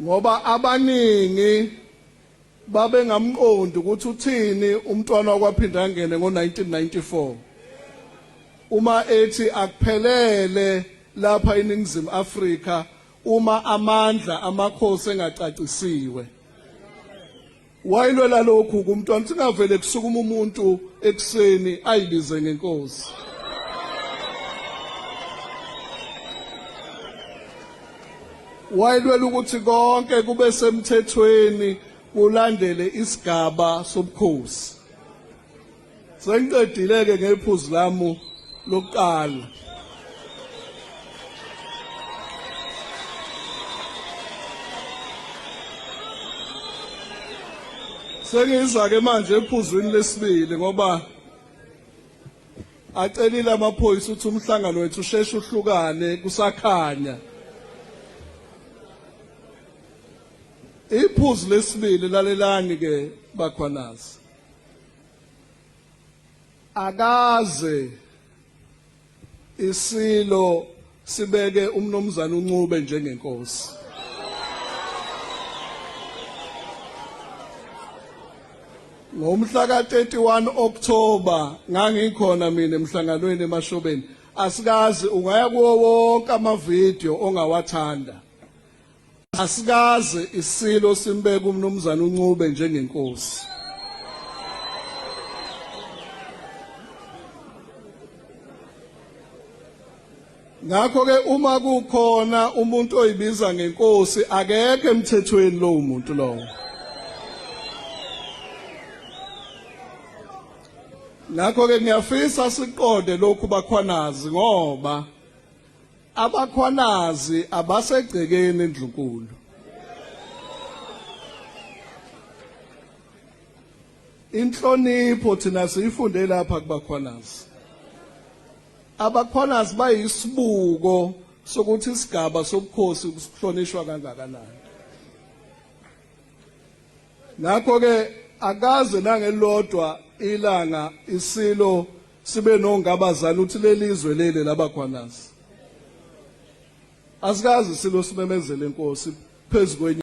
ngoba abaningi babengamqondi ukuthi uthini umntwana wakwaphinda angene ngo1994 uma ethi akuphelele lapha eNingizimu Afrika uma amandla amakhosi engacacisiwe. Wayilwela lokhu kumntwana singavele kusukuma umuntu ekseni ayibize ngenkosi. Wayilwela ukuthi konke kube semthethweni kulandele isigaba sobukhosi. Sengiqedile-ke ngephuzu lami lokuqala. Sengiza-ke manje ephuzwini lesibili ngoba acelile amaphoyisa ukuthi umhlangano wethu usheshe uhlukane kusakhanya. Iphuzu lesibili lalelani-ke bakhwanazi. Akaze isilo sibeke umnomzana uNcube njengenkosi. Ngomhla ka-31 October ngangikhona mina emhlanganweni eMashobeni. Asikazi ungaya kuwo wonke amavidiyo ongawathanda. Asikaze isilo simbeke umnomzana uNcube njengenkosi. Ngakho-ke uma kukhona umuntu oyibiza ngenkosi akekho emthethweni lowo muntu lowo. Ngakho-ke ngiyafisa siqonde lokhu bakhwanazi ngoba abakhwanazi abasegcekeni eNdlunkulu. Inhlonipho thina siyifunde lapha kubakhwanazi. Abakhwanazi bayisibuko sokuthi isigaba sobukhosi sihlonishwa kangakanani. Ngakho-ke akaze nangelodwa ilanga isilo sibe nongabazana uthi lelizwe leli labakhwanazi. Asikazi isilo simemezele inkosi phezulu